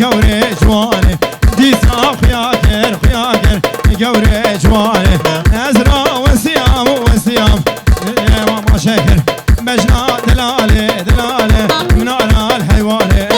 قوري جواني ديسا خياكر خياكر قوري جواني أزرع وسيام وسيام ما شكر بجنا دلالي دلالي من على الحيواني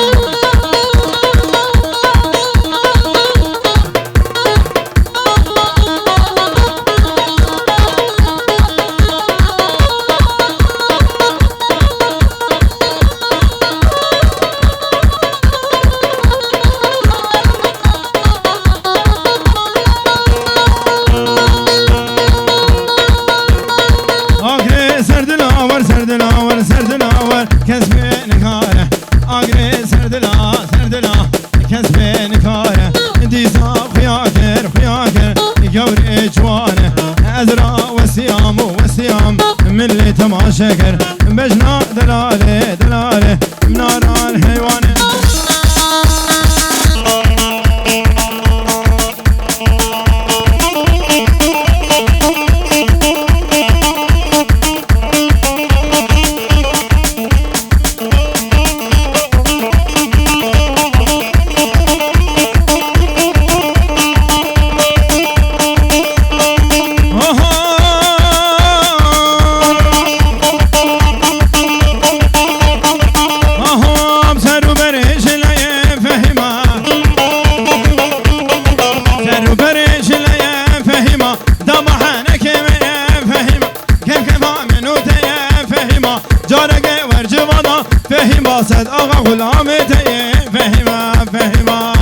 سردلاور سردلاور كسب نكاره اگري سردلا سردلا كسب نكاره ديسا خياكر خياكر قوري جوانه ازرع وسيام وسيام من اللي تماشكر بجنا دلاله دلاله منار الحيوان صد آقا غلام تیه فهیما فهیما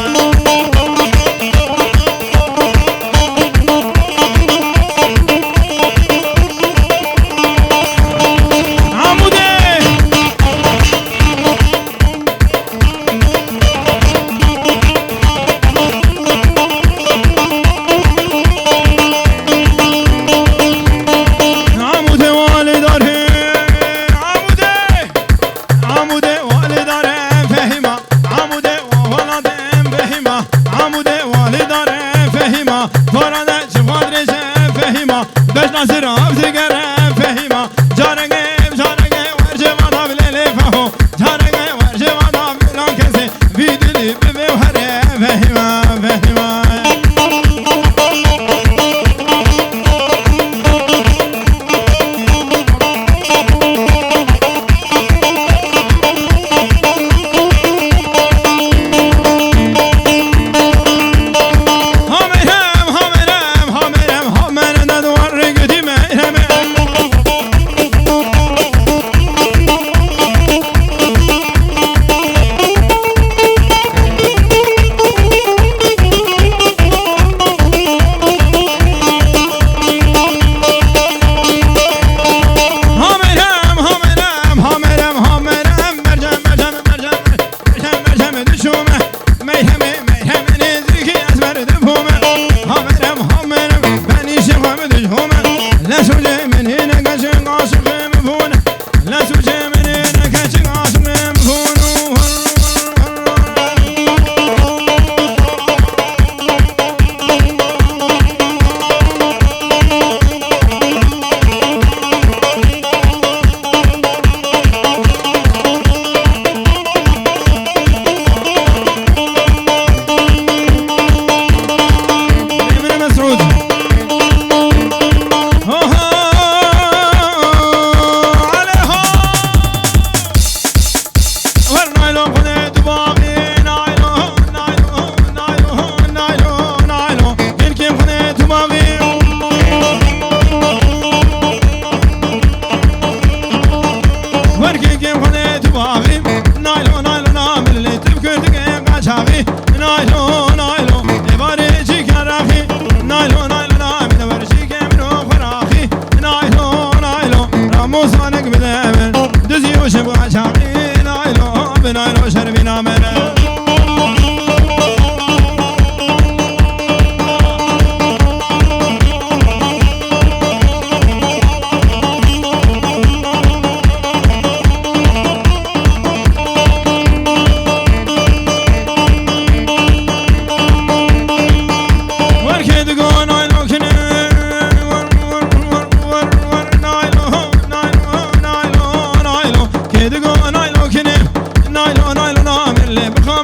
نايلو نايلو نايلو كنم نايلو نايلو نامر اللي بخان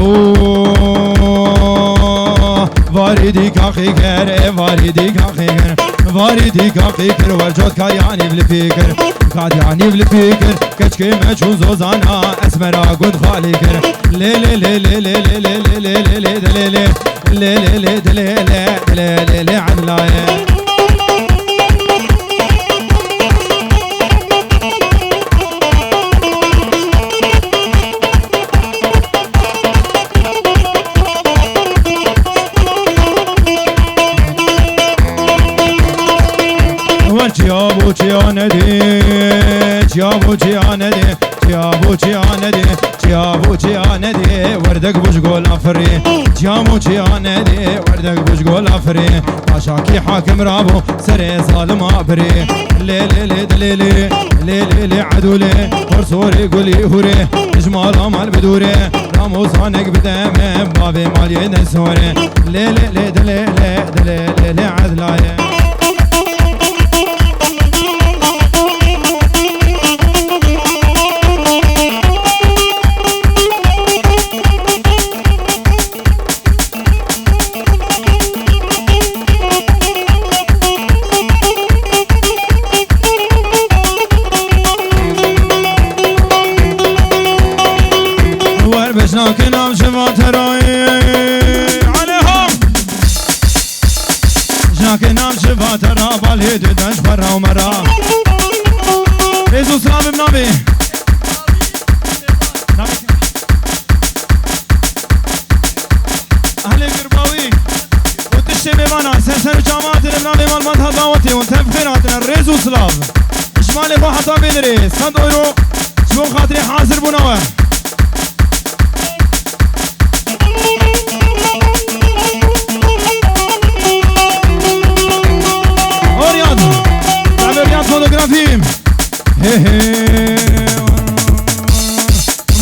هو واریدی کاخی کر واریدی کاخی کر واریدی کاخی کر ورجود کایانی بالفکر کایانی بالفکر کچ که مچون زوزانا اسمرا گود خالی کر لی لی لی لی لی لی لی لی لی لی لی لی لی لی لی عدلایه چیابو چیانده چیابو چیانده چیابو چیانده چیابو چیانده وردک بوش گل افری چیابو چیانده وردک بوش گل افری پاشاکی حاکم رابو سر ظالم ابری لی لی لی لی لی لی لی عدولی پرسوری گلی هوری اجمال عمل بدوری راموسانک بدم بابی مالی نسوری لی لی لی لی لی لی عدلایه کنام شما ترایی عليهم جاكنام شما ترا بالي دنش برا ومرا ريزو سلام بنابي اهل قرباوي وتشتي بيبانا سنسر جامعات البنابي مالمات هضاوتي وانتهى بخيراتنا الريزو سلام شمالي بو حتى بيدري 100 اورو شمو خاطري حاضر بنوه فوتوغرافيم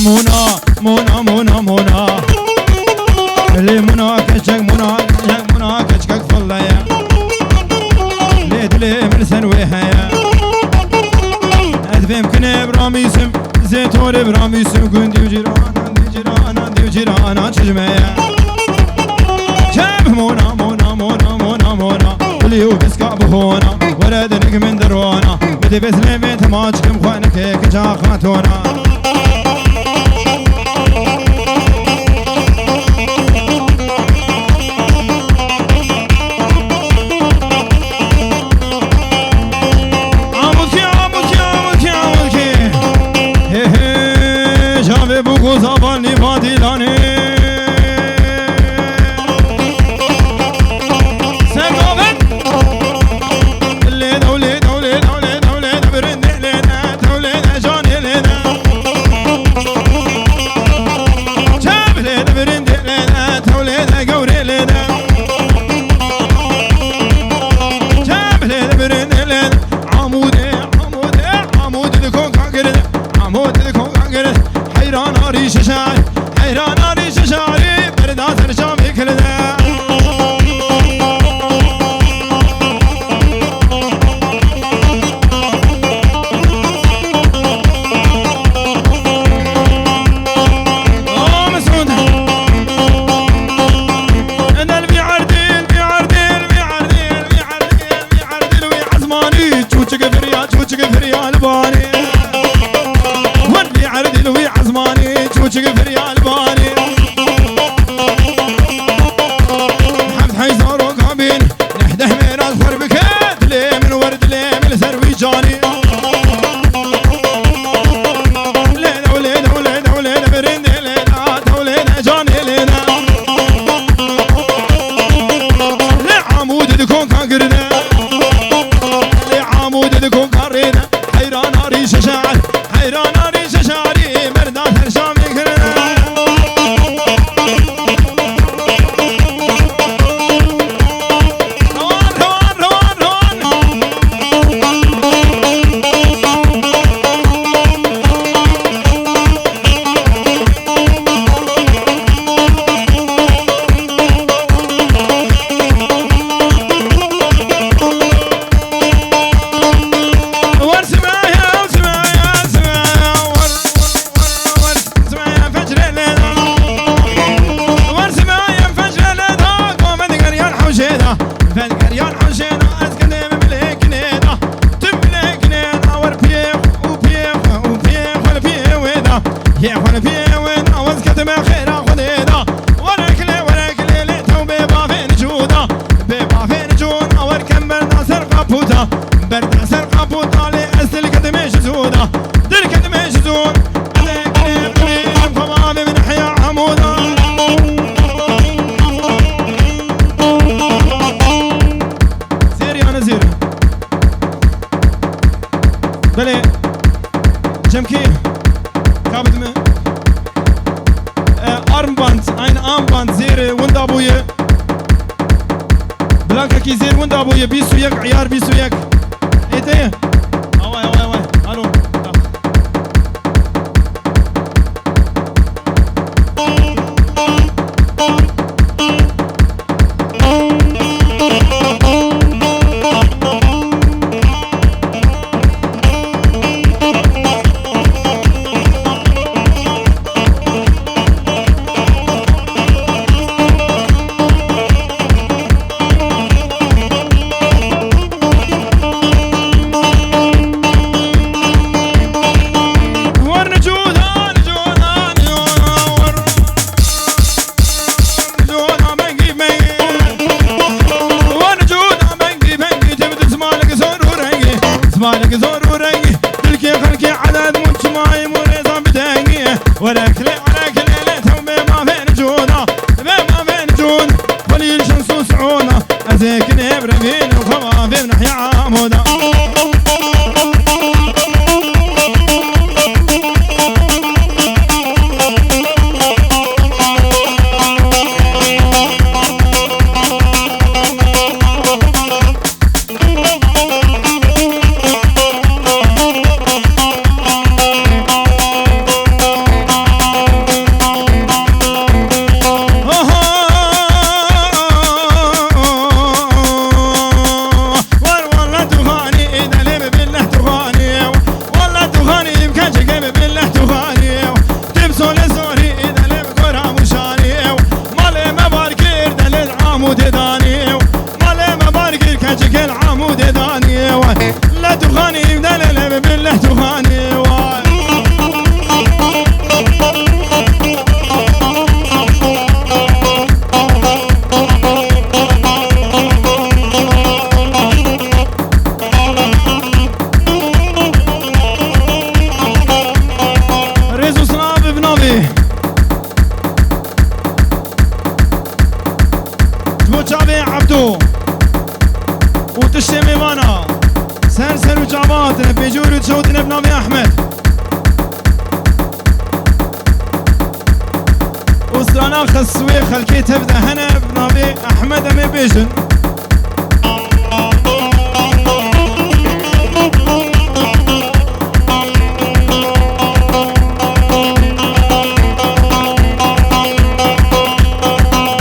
مونا مونا مونا مونا اللي مونا كشك مونا مونا كشك فلايا ليت لي مرسن وهايا ادفهم كني براميسم زيتور براميسم كندي وجيرانا تجمعيا شاب مونا مونا مونا مونا مونا اللي هو بسكا بهونا ولدنك من درونا بدي بسلمي تماجكم خوانك هيك جا خاتونا عملكي عملكي عملكي عملكي هي هي جابي بوكو زباني باديلاني حيران ريش شعري مردان هرشام يكرنا وانا في وين عوز كتب خير خدينا وركلي ليتو بيبا فين جودا بيبا فين جون اور كم بردا سر قبوتا بردا سر قبوتا لي اسل كدمش زودا در كدمش زود فما من حيا عمودا زير انا زير بلي جمكي كابد من armband, ein armband زير وندا بويا بلاكا كي زير وندا بويا بيسو يك عيار بيسو يك ايه اواي اواي اواي الو مالك زور ورقي تلقي خلقي عدد منش ماي مريضا بدنقي وركلي ليتهم بما فين جونا بما فين جون قليل شمس سعونا ازيك نبرقين وخوا في نحيا عمودا لا تخاني دلل بالله تخاني ريزو صناب بنوبي جبو شعبي عبدو وتشتمي وانا سرسر وجاباتنا بيجور وتشوتنا بنامي احمد وسرانا خسوي خلكي تبدا هنا بنامي احمد امي بيجن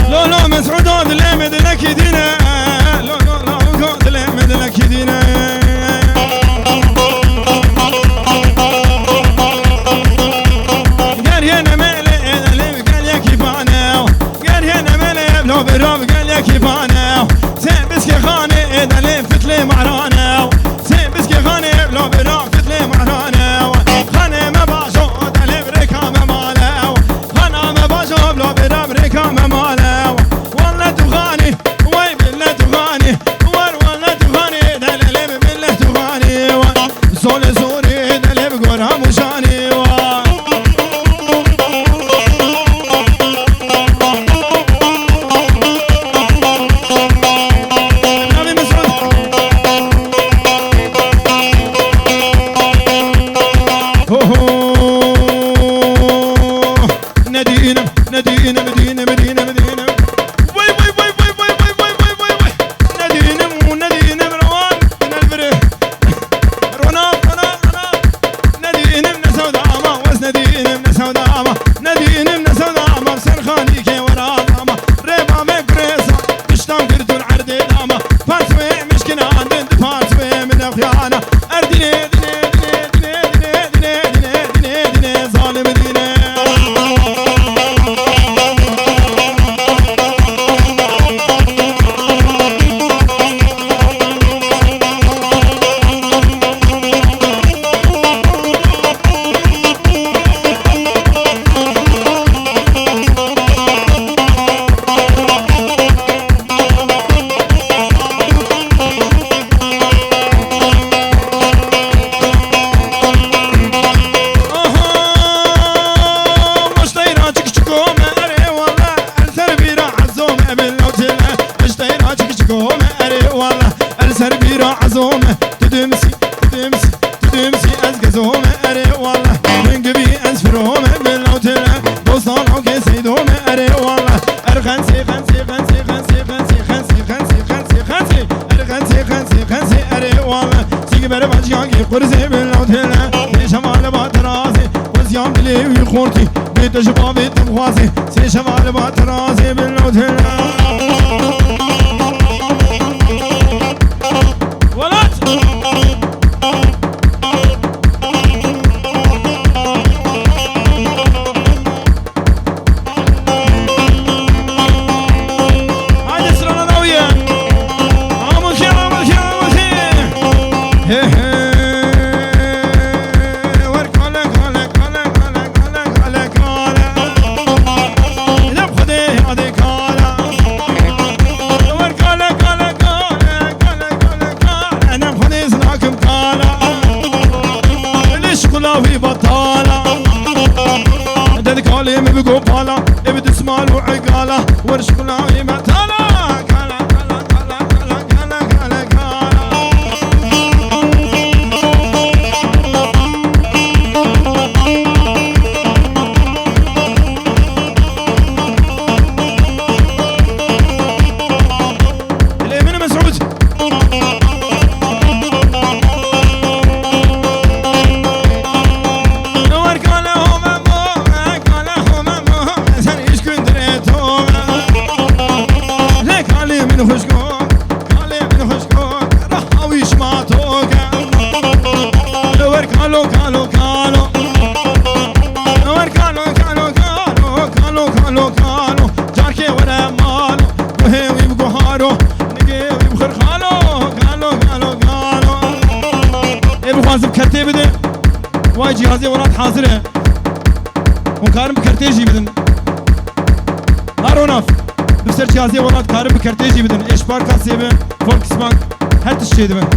لو مسعود هذا اللي مدلك يدينا لو هذا اللي مدلك يدينا بالراب قال يا كيفانا زين بسكي خاني اذا لين فتلي معرانا زين بسكي خاني لو بالراب فتلي معرانا خاني ما باشو اذا لين بريكام مالا خانا ما باشو لو بالراب ريكام مالا والله تغاني وي بالله تغاني والله تغاني اذا لين بالله تغاني زول زوري اذا لين بقولها مشاني بيت مغوازي سي شمال باترازي باللوتين ولات هاي سرنا ناوية عامل خير عامل خير عامل خير هي هي في بطالة دد كالي مبقو بالا ابد اسمال وعقالة ورش كلاوي بطالة كالا كالا كالا كالا كالا كالا كالا اليمين مسعود كالو كالو كالو نور كالو كالو كالو كالو كالو كالو جاركي ورا مالو وهي ويبقو هارو نجي ويبخر خالو كالو كالو كالو ابو خازم كرتي بدن واي جهازي ورات حاضره وكارم بكرتيجي بدن هاروناف بسر جهازي ورات كارم بكرتيجي بدن ايش باركا سيبن فولكس بانك هات الشي دبن